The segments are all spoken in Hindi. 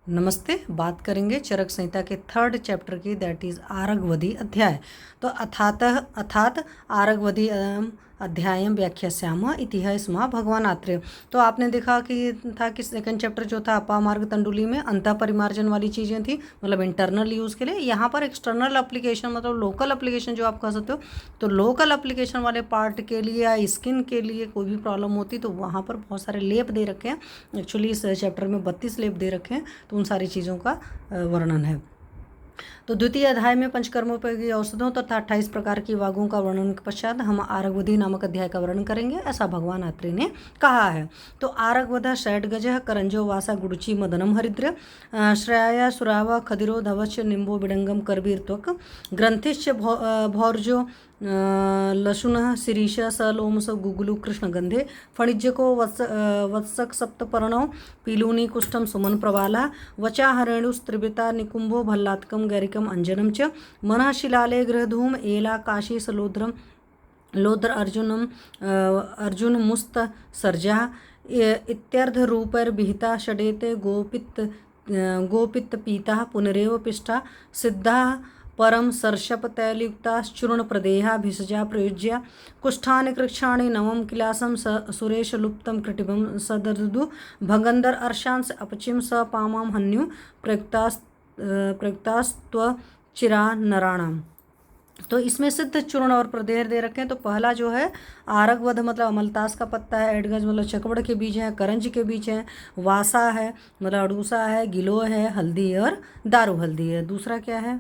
नमस्ते। बात करेंगे चरक संहिता के 3rd चैप्टर की, दैट इज़ आरगवधि अध्याय। तो अर्थात आरगवधि अध्यायम व्याख्यास्यामः इति स्मः भगवान आत्रेय। तो आपने देखा कि सेकंड चैप्टर जो था अपामार्ग तंडुली में अंतः परिमार्जन वाली चीज़ें थी, मतलब इंटरनल यूज़ के लिए। यहाँ पर एक्सटर्नल एप्लीकेशन मतलब लोकल एप्लीकेशन जो आप कह सकते हो, तो लोकल एप्लीकेशन वाले पार्ट के लिए या स्किन के लिए कोई भी प्रॉब्लम होती तो वहाँ पर बहुत सारे लेप दे रखे हैं। एक्चुअली इस चैप्टर में 32 लेप दे रखे हैं, तो उन सारी चीज़ों का वर्णन है। तो द्वितीय अध्याय में पंचकर्मोपयोगी औषधों तथा 28 प्रकार की वागों का वर्णन के पश्चात हम आरगवधि नामक अध्याय का वर्णन करेंगे, ऐसा भगवान आत्रेय ने कहा है। तो आरगवध षड्गज करंजो वासा गुड़ची मदनम हरिद्र श्रेया सुराव खदिरो धवच निम्बो बिडंगम करबीरत्वक ग्रंथिश्च भौर्जो लशुन शिरीष सलोमस गुगुलु कृष्णगंधे फणिज्यको वत्सक सप्तपर्णो पीलूनी कुष्ठम सुमन प्रवाला वचा हरेणुस्त्रिवृता निकुंभो भल्लात्कम गैरिकम अंजनम च मनः शिलाले गृहधूम एला काशी सलोद्रम लोद्र अर्जुन मुस्त सर्जा इत्यर्ध रूपर विहिता षडेते गोपित पीता पुनरेव पिष्टा सिद्धा परम सर्षप तैलयुक्ताश्चूर्ण प्रदेहा भिषजा प्रयुज्य कुष्ठानि कृक्षाणि नवम किलासम सुरेश लुप्तम कृटिभम सदर्दु भगंदर अर्शांस अपचिम स पामाम हन्यु प्रयुक्तास्त्व चिरा नराणाम। तो इसमें सिद्ध चूर्ण और प्रदेह दे रखे हैं। तो पहला जो है आरगवध मतलब अमलतास का पत्ता है, एडगज मतलब चकवड़ के बीज हैं, करंज के बीज हैं, वासा है मतलब अड़ूसा है, गिलो है, हल्दी और दारू हल्दी है। दूसरा क्या है?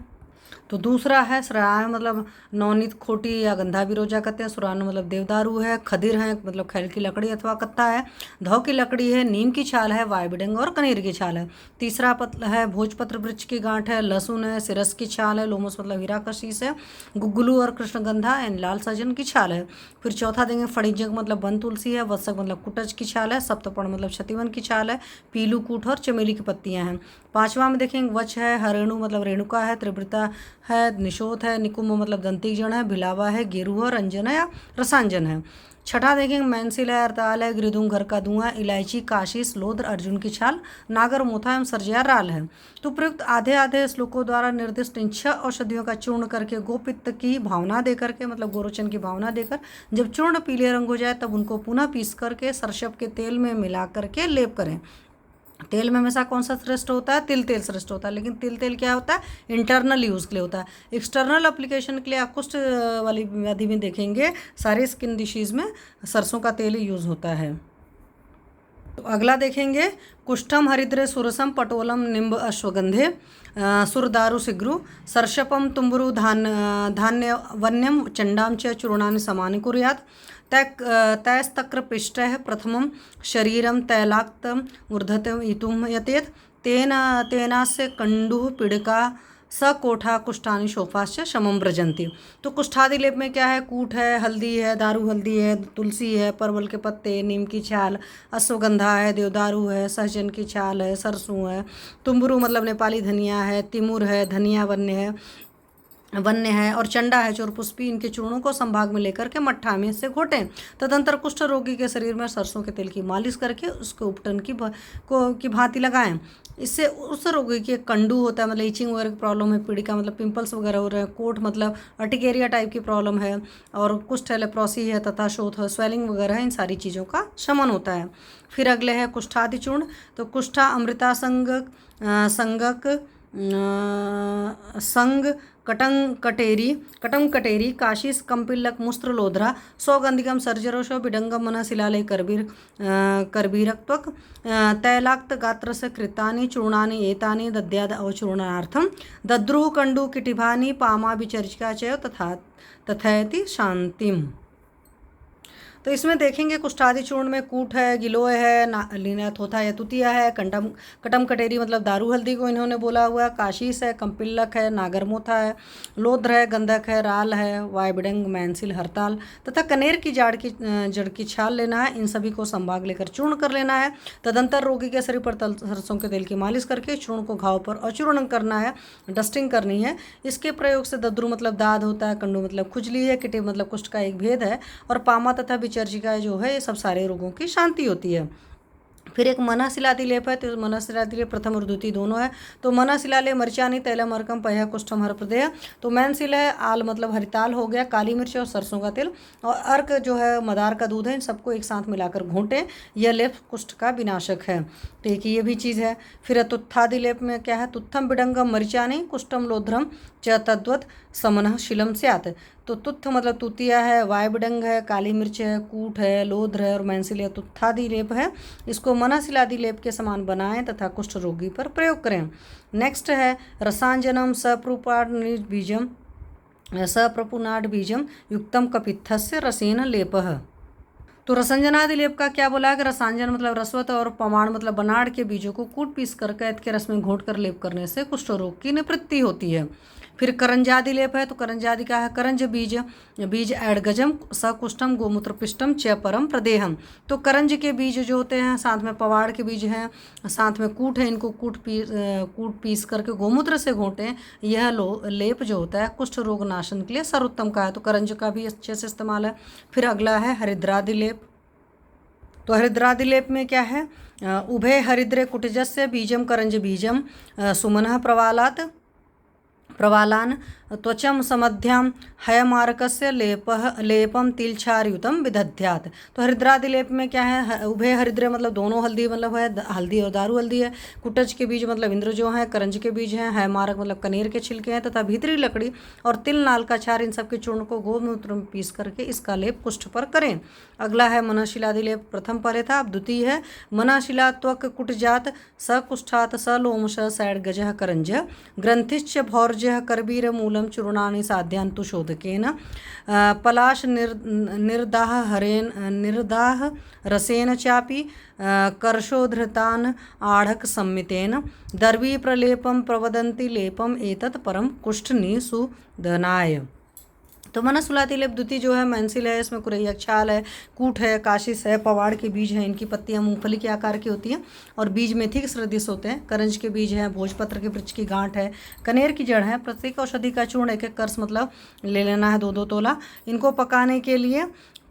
तो दूसरा है सराय मतलब नवनीत खोटी या गंधा बिरोजा कहते हैं। सुरान मतलब देवदारू है, खदिर है मतलब खैल की लकड़ी अथवा कत्था है, धौ की लकड़ी है, नीम की छाल है, वायबिडंग और कनेर की छाल है। तीसरा पत्र है भोजपत्र वृक्ष की गांठ है, लहसुन है, सिरस की छाल है, लोमस मतलब हीरा का शीश है, गुग्गुलू और कृष्णगंधा एंड लाल सजन की छाल है। फिर चौथा देंगे फणिजक मतलब वन तुलसी है, वत्सक मतलब कुटज की छाल है, सप्तपर्ण मतलब क्षतिवन की छाल है, पीलू कूट और चमेली की पत्तियां हैं। पांचवा में देखेंगे वच है, हरेणु मतलब रेणुका है, त्रिवृता है, निशोथ है, निकुंभ मतलब दंती जड़ है, भिलावा है, गेरू है, रंजन है या रसांजन है। छठा देखेंगे मैंसिल है, अरताल है, गृदुम घर का धुआं, इलायची, काशीस, लोद्र, अर्जुन की छाल, नागर मोथा एवं सर्जिया राल है। तो प्रयुक्त आधे आधे श्लोकों द्वारा निर्दिष्ट इन 6 औषधियों का चूर्ण करके गोपित्त की भावना देकर के मतलब गोरोचन की भावना देकर जब चूर्ण पीले रंग हो जाए तब उनको पुनः पीस करके सरसप के तेल में मिला करके लेप करें। तेल में हमेशा कौन सा श्रेष्ठ होता है? तिल तेल श्रेष्ठ होता है। लेकिन तिल तेल क्या होता है? इंटरनल यूज़ के लिए होता है। एक्सटर्नल एप्लीकेशन के लिए आप कुष्ठ वाली व्याधि में देखेंगे सारे स्किन डिशीज़ में सरसों का तेल ही यूज़ होता है। तो अगला देखेंगे कुष्ठम हरिद्र सुरसम पटोलम निम्ब अश्वगंधे सुरदारु सिग्रु सर्षपम तुम्बुरु धान्य वन्यम चंडाम च चूर्णानि समानि कुर्यात् तैस्तक्रपिष्टः प्रथमं शरीरं तैलाक्तम् ऊर्ध्वम् इतुं यतेत् तेनास्य कंडुः पीड़िका स कोठा कुष्ठानि शोफाश्च शमं व्रजन्ति। तो कुष्ठादि लेप में क्या है? कूट है, हल्दी है, दारू हल्दी है, तुलसी है, परवल के पत्ते, नीम की छाल, अश्वगंधा है, देवदारू है, सहजन की छाल है, सरसों है, तुम्बुरु मतलब नेपाली धनिया है, तिमुर है, धनिया वन्य है और चंडा है, चोरपुष्पी, इनके चूर्णों को संभाग में लेकर के मट्ठा में से घोटें। तदंतर कुष्ठ रोगी के शरीर में सरसों के तेल की मालिश करके उसको उपटन की भांति लगाएं। इससे उस रोगी के कंडू होता है मतलब ईचिंग वगैरह की प्रॉब्लम है, पीड़िका मतलब पिंपल्स वगैरह हो रहे हैं, कोट मतलब अर्टिकेरिया टाइप की प्रॉब्लम है, और कुष्ठ है, लेप्रोसी है तथा शोथ है, स्वेलिंग वगैरह है, इन सारी चीज़ों का शमन होता है। फिर अगले है कुष्ठादि चूर्ण। तो कुष्ठा अमृता संगक संग कटम कटेरी काशीस कंपिल्लक मुस्त्र लोध्रा सौगंधिकम सर्जरोशो बिडंगम मन शिलालय करबीरक्त्वक तैलाक्त गात्रस्य कृतानि चूर्णानि एतानि दद्याद अवचूर्णार्थम दद्रुः कंडु किटिभानि पामा विचर्चिका च तथैति शांतिम। तो इसमें देखेंगे कुष्ठादि चूर्ण में कूट है, गिलोय है, लीना थोथा या तुतिया है, कटम कटेरी मतलब दारू हल्दी को इन्होंने बोला हुआ है, काशीस है, कंपिल्लक है, नागरमोथा है, लोध्र है, गंधक है, राल है, वायबिडंग, मैंसिल, हरताल तथा कनेर की जड़ की छाल लेना है। इन सभी को संभाग लेकर चूर्ण कर लेना है। तदंतर रोगी के शरीर पर सरसों के तेल की मालिश करके चूर्ण को घाव पर अचूर्ण करना है, डस्टिंग करनी है। इसके प्रयोग से दद्रु मतलब दाद होता है, कंडू मतलब खुजली है, किटे मतलब कुष्ठ का एक भेद है, और पामा तथा चर्चिका जो है ये सब सारे रोगों की शांति होती है। फिर एक मनःशिलादिलेप है, तो मनःशिलादिलेप प्रथम और द्वितीय दोनों है। तो मनःशिलालेप मरिचानी तैलम अर्कम पह्य कुष्ठम हरप्रदेह। तो मैनशिल है, आल मतलब हरिताल हो गया, काली मिर्च और सरसों का तेल, और अर्क जो है मदार का दूध है। इन सबको एक साथ मिलाकर घोंटें, यह लेप कुष्ठ का विनाशक है। तो एक ये भी चीज़ है। फिर तुत्थादिलेप में क्या है, तुत्थम बिडंगम मरिचानी कुष्ठम लोध्रम च तद्वत समनः शिलम स्यात्। तो तुत्थ मतलब तुतिया है, वायबिडंग है, काली मिर्च है, कूट है, लोध्र है और मैनसिल तुत्थादि लेप है। इसको मनःशिलादि लेप के समान बनाएं तथा कुष्ठ रोगी पर प्रयोग करें। नेक्स्ट है रसांजनम सप्रपुनाड बीजम युक्तम कपित्थस्य रसेन लेपः। तो रसंजनादि लेप का क्या बोला है कि रसांजन मतलब रसवत और पमाण मतलब बनाड़ के बीजों को कूट पीस कर कैद के रस में घोट कर लेप करने से कुष्ठ रोग की निवृत्ति होती है। फिर करंजादि लेप है, तो करंजादि का है करंज बीज, बीज एडगजम सकुष्ठम गोमूत्र पिष्टम च परम प्रदेहम। तो करंज के बीज जो होते हैं, साथ में पवाड़ के बीज हैं, साथ में कूट है, इनको कूट पीस करके गोमूत्र से घोटें। यह लेप जो होता है कुष्ठ रोग नाशन के लिए सर्वोत्तम का है। तो करंज का भी अच्छे से इस्तेमाल है। फिर अगला है हरिद्रादि लेप। तो हरिद्रादि लेप में क्या है, उभय हरिद्रे कुटजस्य बीजम करंज बीजम सुमनः प्रवालान त्वचम समध्याम हयमारकस्य लेपम तिलछारयुतम विदध्यात्। तो हरिद्रादि लेप में क्या है, उभय हरिद्र मतलब दोनों हल्दी मतलब है, हल्दी और दारू हल्दी है। कुटज के बीज मतलब इंद्र जो है, करंज के बीज हैं, हयमारक मतलब कनेर के छिलके हैं, तथा भीतरी लकड़ी और तिल नाल का छार, इन सबके चूर्ण को गोमूत्र में पीस करके इसका लेप कुष्ठ पर करें। अगला है मनःशिलादि लेप, प्रथम पहले था, अब द्वितीय है मनःशिला त्वक कुटजात सकुष्ठात सलोमश सैडगजः करंज ग्रंथिश्च भौर्जः करवीर मूलम चूर्णानि साध्यान्तु शोधकेन पलाश निर्दाह रसेन चापि कर्षोधृतान् आढ़क संमितेन दर्वी प्रलेपम प्रवदन्ति लेपम एतत् परम कुष्ठनिषूदनाय। तो मनःशिलादि लेप द्वितीय जो है मैंसिल है, इसमें कुरैया छाल है, कूट है, काशिस है, पवाड़ के बीज हैं, इनकी पत्तियां मूंगफली के आकार की होती हैं और बीज मेथी के सदृश होते हैं। करंज के बीज हैं, भोजपत्र के वृक्ष की गांठ है, कनेर की जड़ है। प्रत्येक औषधि का चूर्ण एक एक कर्स मतलब ले लेना है, 2-2 तोला। इनको पकाने के लिए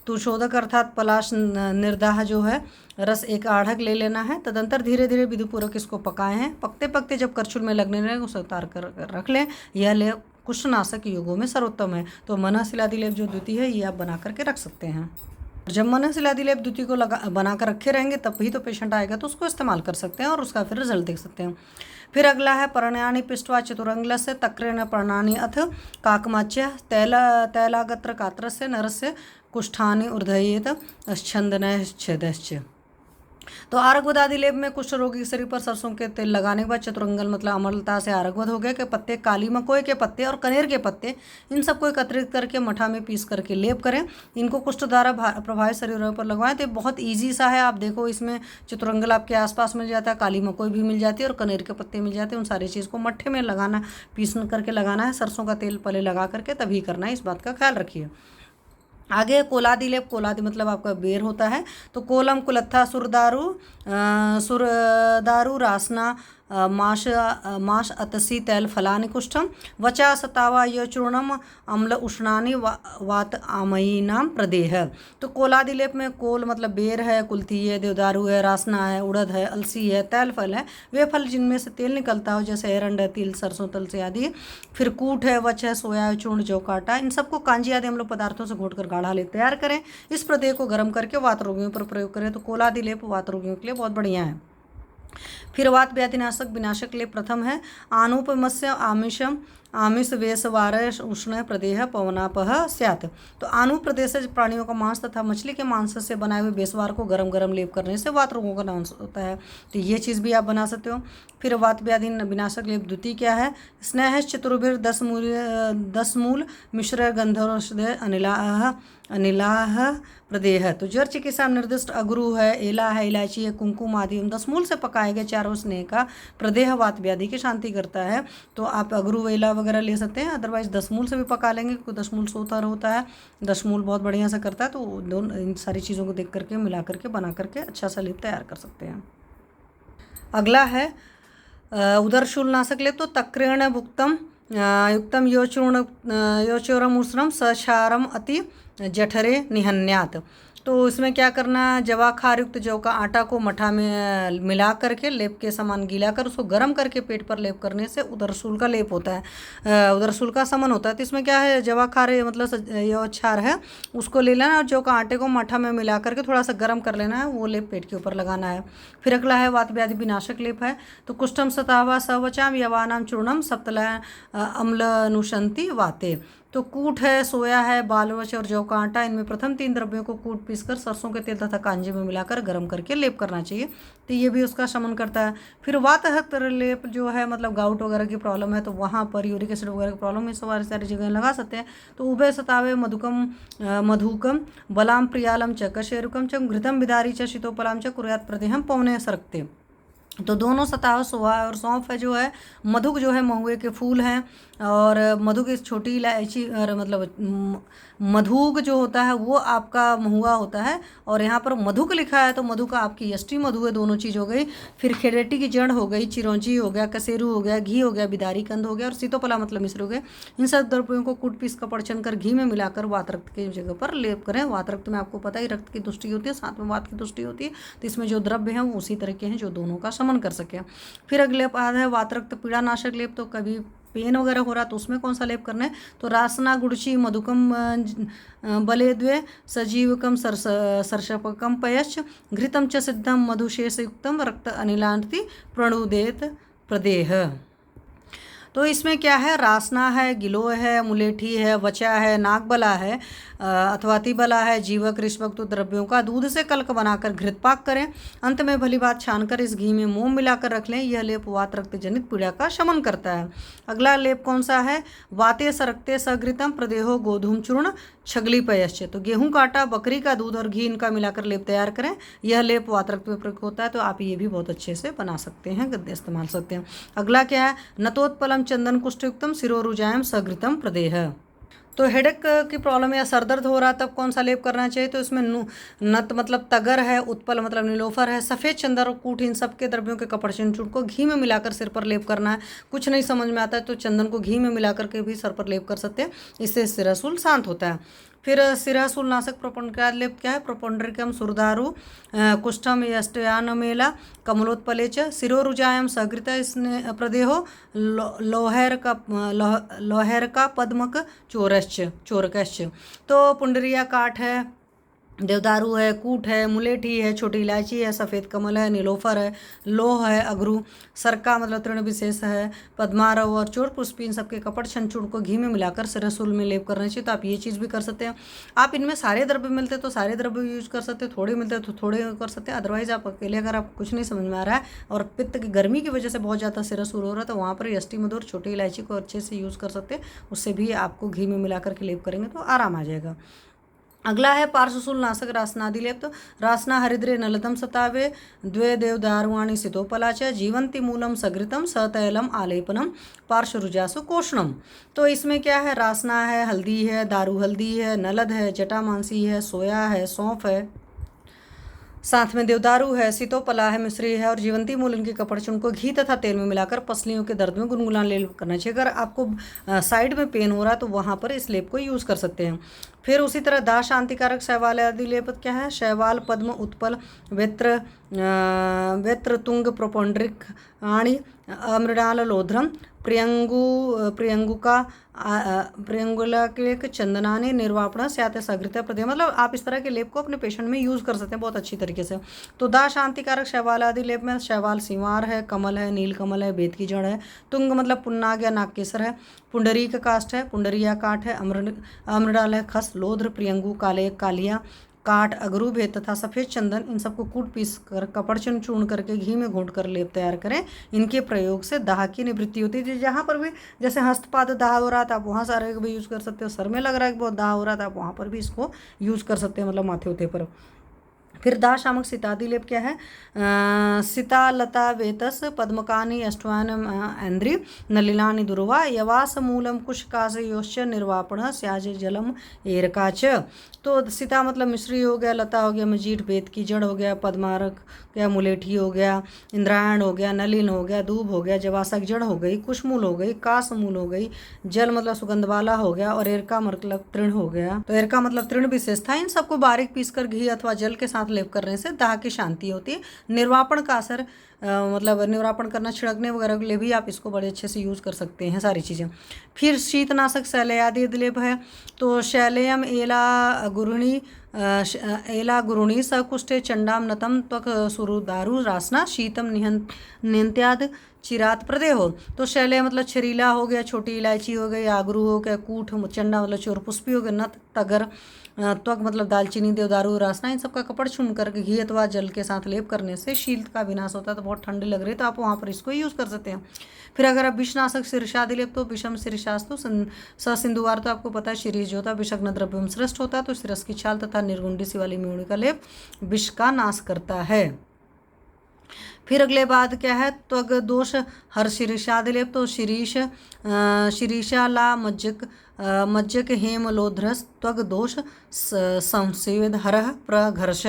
तुशोधक अर्थात पलाश निर्दाह जो है रस एक आढ़क ले लेना है। तदंतर धीरे धीरे विधिपूर्वक इसको पकाए हैं। पकते पकते जब करछुल में लगने लगे उसे उतार कर रख लें। यह लेप कुष्ठनाशक योगों में सर्वोत्तम है। तो मनःशिलादि लेप जो द्वितीय है ये आप बना करके रख सकते हैं। जब मनःशिलादि लेप द्वितीय को बना कर रखे रहेंगे तब ही तो पेशेंट आएगा तो उसको इस्तेमाल कर सकते हैं और उसका फिर रिजल्ट देख सकते हैं। फिर अगला है पर्ण्यानि पिष्ट्वा चतुरंगलस्य तक्रेण पर्णानि अथ काकमाच्य तैलागत्र कात्रस्य नरस्य कुष्ठानि ऊर्धयेत छंदनश्छेदश्च। तो आरगवदादि लेप में कुष्ठ रोगी के शरीर पर सरसों के तेल लगाने के बाद चतुरंगल मतलब अमलता से आरगवद हो गया के पत्ते, काली मकोई के पत्ते और कनेर के पत्ते, इन सबको एकत्रित करके मठा में पीस करके लेप करें। इनको कुष्ठ द्वारा प्रभावित शरीरों पर लगवाएं। तो बहुत ईजी सा है। आप देखो इसमें चतुरंगल आपके आसपास मिल जाता है, काली मकोई भी मिल जाती है और कनेर के पत्ते मिल जाते हैं। उन सारी चीज़ को मट्ठे में लगाना, पीस करके लगाना है। सरसों का तेल पहले लगा करके तभी करना है, इस बात का ख्याल रखिए। आगे कोलादि लेप, कोलादि मतलब आपका बेर होता है। तो कोलम कुलत्था सुरदारू रासना माश अतसी तैल फलानि कुष्ठम वचा सतावा य चूर्णम अम्ल उष्णानि वात आमयीनाम प्रदेह। तो कोलादि लेप में कोल मतलब बेर है, कुल्थी है, देवदारू है, रासना है, उड़द है, अलसी है, तैल फल है, वे फल जिनमें से तेल निकलता हो जैसे एरंड है, तिल, सरसों तल से आदि। फिर कूट है, वच है, सोया चूर्ण, जौ काटा, इन सबको कांजी आदि हम लोग पदार्थों से घोट कर गाढ़ा लेप तैयार करें। इस प्रदेह को गर्म करके वात रोगियों पर प्रयोग करें। तो कोलादि लेप वात रोगियों के लिए बहुत बढ़िया है। फिर वात व्याधिनाशक विनाशक लेप प्रथम है आनुपमस्य आमिष वेशवार उष्ण प्रदेह पवनापह स्यात्। तो आनु प्रदेश प्राणियों का मांस तथा मछली के मांस से बनाए हुए बेसवार को गरम गरम लेप करने से वात रोगों का नाश होता है। तो ये चीज़ भी आप बना सकते हो। फिर वात व्याधि विनाशक लेप द्वितीय क्या है, स्नेह चतुर्भिर 10 मूल मिश्र गंधौषधे अनिलाह प्रदेह। तो जड़ चिकित्सा निर्दिष्ट अगरू है, एला है, इलायची है, कुमकुम आदि 10 मूल से पकाए गए चारों स्नेह का प्रदेह वात व्याधि की शांति करता है। तो आप अगरू, एला वगैरह ले सकते हैं, अदरवाइज 10 मूल से भी पका लेंगे क्योंकि 10 मूल सोतर होता है, 10 मूल बहुत बढ़िया से करता है। तो दोनों इन सारी चीज़ों को देख करके मिला करके बना करके अच्छा सा लेप तैयार कर सकते हैं। अगला है उदरशूलनाशक लेप। तो तक्रेण भुक्तम युक्तम योचूर्णम उष्णम सक्षारम अति जठरे निहन्यात्। तो इसमें क्या करना है, जवाखार युक्त जौ का आटा को मठा में मिला करके लेप के समान गीला कर उसको गर्म करके पेट पर लेप करने से उदरशूल का लेप होता है, उदरशूल का समन होता है। तो इसमें क्या है, जवाखार मतलब यह क्षार है उसको ले लेना और जौ का आटे को मठा में मिला करके थोड़ा सा गर्म कर लेना है, वो लेप पेट के ऊपर लगाना है। फिर अगला है वात व्याधि विनाशक लेप है। तो कुष्ठम सतावा सवचाम यवानाम चूर्णम सप्तला अम्लनुशंति वाते। तो कूट है, सोया है, बालवच और जौ का आटा, इनमें प्रथम 3 द्रव्यों को कूट पीसकर सरसों के तेल तथा कांजे में मिलाकर गर्म करके लेप करना चाहिए। तो ये भी उसका शमन करता है। फिर वातहत लेप जो है मतलब गाउट वगैरह की प्रॉब्लम है तो वहाँ पर यूरिक एसिड वगैरह की प्रॉब्लम है, सारी जगह लगा सकते हैं। तो उभय सतावे मधुकम बलाम प्रियालम च कशेरुकम च घृतम विदारी च शीतोपलाम च कुर्यात प्रदेहम पवने सरकते। तो दोनों सताव सोहा और सौंफ है जो है, मधुक जो है महुए के फूल हैं, और मधु की छोटी इलायची और मतलब मधुक जो होता है वो आपका महुआ होता है, और यहाँ पर मधुक लिखा है तो मधु का आपकी यष्टि मधु है, दोनों चीज़ हो गई। फिर खेरेटी की जड़ हो गई, चिरौंजी हो गया, कसेरू हो गया, घी हो गया, बिदारी कंद हो गया, और सीतोपला मतलब मिश्र हो गए। इन सब द्रव्यों को कूट पीस कपड़ कर घी में मिलाकर वात रक्त की जगह पर लेप करें। वात रक्त में आपको पता ही रक्त की तुष्टि होती है, साथ में वात की तुष्टि होती है, तो इसमें जो द्रव्य हैं वो उसी तरह के हैं जो दोनों का शमन कर सके। फिर अगले लेप आता है वात रक्त पीड़ा नाशक लेप। तो कभी पेन वगैरह हो रहा तो उसमें कौन सा लेप करना है, तो रासना गुड़ची मधुकम बले द्वे सजीवकम सरशपकम पयश्च घृतम च सिद्धम मधुशेषयुक्तम रक्त अनिलांति प्रणुदेत प्रदेह। तो इसमें क्या है, रासना है, गिलो है, मुलेठी है, वचा है, नागबला है अथवा तिबला है, जीवक ऋष्वक तो द्रव्यों का दूध से कल्क बनाकर घृतपाक करें। अंत में भली बात छानकर इस घी में मोम मिलाकर रख लें। यह लेप वात रक्त जनित पीड़ा का शमन करता है। अगला लेप कौन सा है, वाते सरक्ते सघृतम प्रदेहो गोधूम चूर्ण छगली पयश्च। तो गेहूं का आटा, बकरी का दूध और घी इनका मिलाकर लेप तैयार करें। यह लेप वात रक्त में प्रयोग होता है, तो आप ये भी बहुत अच्छे से बना सकते हैं, गद्दे इस्तेमाल सकते हैं। अगला क्या है, नतोत्पलम चंदन कुष्ठयुक्तम सिरोरुजायम सघृतम प्रदेह। तो हेडेक की प्रॉब्लम या सर दर्द हो रहा तब कौन सा लेप करना चाहिए, तो इसमें नत मतलब तगर है, उत्पल मतलब नीलोफर है, सफ़ेद चंदन और कूट, इन सब के द्रव्यों के कपड़चन चूर्ण को घी में मिलाकर सिर पर लेप करना है। कुछ नहीं समझ में आता है तो चंदन को घी में मिलाकर के भी सर पर लेप कर सकते हैं, इससे सिरसूल शांत होता है। फिर सिरसूल नाशक प्रोपंडराद लेप क्या है, प्रोपंडरिकम सुरदारु कुष्ठम यष्टयानमेला कमलोत्पले च सिरोरुजायम सघृत प्रदेहो लोहैर का पद्मक चोरकश्च। तो पुंडरिया काठ है, देवदारू है, कूट है, मुलेठी है, छोटी इलायची है, सफ़ेद कमल है, नीलोफर है, लोह है, अगरू, सरका मतलब तृण विशेष है, पद्मारव और चोर पुष्पी, इन सबके कपड़ छनचूर्ण को घी में मिलाकर सिरसूल में लेप करना चाहिए। तो आप ये चीज़ भी कर सकते हैं। आप इनमें सारे द्रव्य मिलते तो सारे द्रव्य यूज कर सकते हैं, थोड़े मिलते तो थोड़े कर सकते हैं। अदरवाइज आप अकेले अगर आप कुछ नहीं समझ में आ रहा है और पित्त की गर्मी की वजह से बहुत ज़्यादा सिरसूल हो रहा है तो वहाँ पर यष्टि मधु और छोटी इलायची को अच्छे से यूज़ कर सकते हैं, उससे भी आपको घी में मिला करके लेप करेंगे तो आराम आ जाएगा। अगला है पार्श्वशूल नाशक रासनादि लेप। तो रासना हरिद्रे नलतम सतावे द्वे देवदारुवाणी सितोपला च जीवंती मूलम सघृतम सतैलम आलेपनम पार्श्वरुजासु कोष्णम। तो इसमें क्या है, रासना है, हल्दी है, दारू हल्दी है, नलद है, जटामांसी है, सोया है, सौंफ है, साथ में देवदारू है, सीतोपला है, मिश्री है और जीवंती मूल इनके कपड़चूर्ण को घी तथा तेल में मिलाकर पसलियों के दर्द में गुनगुना लेप करना चाहिए। अगर आपको साइड में पेन हो रहा है तो वहाँ पर इस लेप को यूज़ कर सकते हैं। फिर उसी तरह दाह शांतिकारक शैवाल आदि लेप क्या है, शैवाल, पद्म, उत्पल, वेत्र तुंग, प्रोपोंड्रिक आणी, अमृणाल, लोध्रम, प्रियंगुका प्रियंगुला के चंदनाने निर्वापण स्यात सघृत प्रदेह। मतलब आप इस तरह के लेप को अपने पेशेंट में यूज़ कर सकते हैं बहुत अच्छी तरीके से। तो दाह शांतिकारक शैवाल आदि लेप में शैवाल सिंवार है, कमल है, नील कमल है, बेत की जड़ है, तुंग मतलब पुन्नाग या नागकेसर है, पुंडरीक काष्ठ है, पुंडरिया काठ है, अमृडाल है, खस, लोध्र, प्रियंगु, काले कालिया काठ, अगरूब है तथा सफ़ेद चंदन, इन सबको कूट पीस कर कपड़चन चूर्ण करके घी में घोट कर लेप तैयार करें। इनके प्रयोग से दाह की निवृत्ति होती है। जहाँ पर भी जैसे हस्तपाद दाह हो रहा था आप वहाँ सारे भी यूज़ कर सकते हो, सर में लग रहा है कि बहुत दाह हो रहा था आप वहाँ पर भी इसको यूज़ कर सकते हैं, मतलब माथे उथे पर। फिर दाह शामक सितादि लेप क्या है, सितालता वेतस पद्मकानी अष्टवान ऐन्द्री नलिलानी दुर्वा यवास मूलम कुशकाशयोश्च निर्वापण स्याज जलम एरकाच। तो सीता मतलब मिश्री हो गया, लता हो गया, मजीठ, बेत की जड़ हो गया, पद्मारक क्या, मुलेठी हो गया, इंद्रायण हो गया, नलिन हो गया, दूब हो गया, जवासक जड़ हो गई, कुशमूल हो गई, कासमूल हो गई, जल मतलब सुगंधवाला हो गया, और एरका मतलब तृण हो गया। तो एरका मतलब तृण विशेष था। इन सबको बारीक पीसकर घी अथवा जल के साथ लेप करने से दाह की शांति होती है। निर्वापण का असर मतलब निर्वापण करना, छिड़कने वगैरह के लिए भी आप इसको बड़े अच्छे से यूज़ कर सकते हैं सारी चीज़ें। फिर शीतनाशक शैलयादि लेप है। तो शैलेयम एला गुरुणी एला गुरुणी सकुष्ठे चंडाम नतम त्वक सुरुदारु रासना शीतम निहंत्याद चिरात प्रदेह हो। तो शैले मतलब छरीला हो गया, छोटी इलायची हो गई, आगरू हो गया, कूठ, चंडा मतलब चोरपुष्पी हो गया, नत, तगर, त्वक मतलब दालचीनी, देवदारू, रासना, इन सबका कपड़ चुन कर घी अथवा जल के साथ लेप करने से शीत का विनाश होता है। तो बहुत ठंडी लग रही है तो आप वहाँ पर इसको यूज़ कर सकते हैं। फिर अगर आप विषनाशक शीर्षादि लेप, तो विषम शीर्षास्तु ससिंधुवार, तो आपको पता है शीरीष जो होता है विषग्न द्रव्यम श्रेष्ठ होता है। तो शिरस की छाल तथा निर्गुंडी सी वाली म्यूणी का लेप विष का नाश करता है। फिर अगले बाद क्या है, त्वग दोष हर शीर्षादि लेप। तो शीरीषाला मज्जक हेम लोध्रस त्वग दोष संसेवद हरह प्रघर्ष।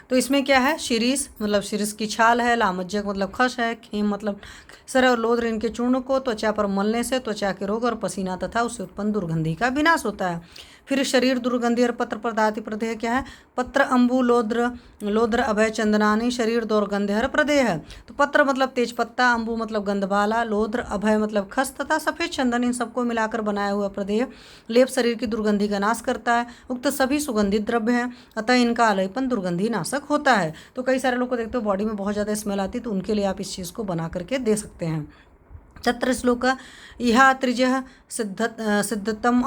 तो इसमें क्या है, शिरीष मतलब शिरीष की छाल है, लामज्जक मतलब खस है, खेम मतलब सर और लोध्र, इनके चूर्ण को त्वचा पर मलने से त्वचा के रोग और पसीना तथा उससे उत्पन्न दुर्गंधि का विनाश होता है। फिर शरीर दुर्गंधि और पत्र प्रदाति प्रदेह क्या है, पत्र अंबु लोध्र अभय चंदनानी शरीर दुर्गंधहर प्रदेह है। तो पत्र मतलब तेज पत्ता, अंबु मतलब गंधवाला, लोध्र अभय मतलब खस तथा सफेद चंदन, इन सबको मिलाकर बनाया हुआ प्रदेह लेप शरीर की दुर्गंधि का नाश करता है। उक्त सभी सुगंधित द्रव्य हैं, अतः इनका आलेपन दुर्गंधि नाशक होता है। तो कई सारे लोग को देखते हो बॉडी में बहुत ज़्यादा स्मेल आती है, तो उनके लिए आप इस चीज़ को बना करके दे सकते हैं। तत्र श्लोक इहा त्रिजः सिद्धतम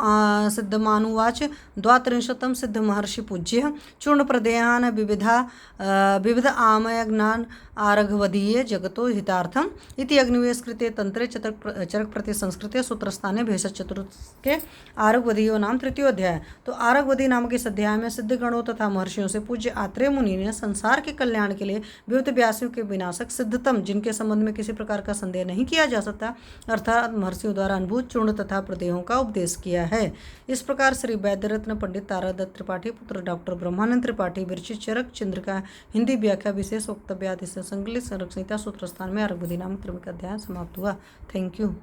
सिद्धमानुवाच द्वात्रिंशतम सिद्ध महर्षि पूज्य चूर्ण प्रदेयान विविध आमयज्ञान आरघवदीये जगतो हितार्थम इति अग्निवेशकृते तंत्रे चरक प्रति संस्कृते सूत्रस्थाने भेषज चतुर्थ के आरघवदीयो नाम तृतीय अध्याय। तो आरघवदी नामक इस अध्याय में सिद्ध गणों तथा महर्षियों से पूज्य आत्रेय मुनि ने संसार के कल्याण के लिए विविध व्यासियों के विनाशक सिद्धतम, जिनके संबंध में किसी प्रकार का संदेह नहीं किया जा सकता, अर्थात महर्षियों द्वारा अनुभूत चूर्ण तथा प्रदेहों का उपदेश किया है। इस प्रकार श्री वैद्यरत्न पंडित तारादत्त त्रिपाठी पुत्र डॉक्टर ब्रह्मानंद त्रिपाठी विरचित चरक चंद्र का हिंदी व्याख्या विशेष वक्तव्य आदि से संकलित संरक्षिता सूत्रस्थान में आरघवदी नामक क्रमिक अध्याय समाप्त हुआ। Thank you.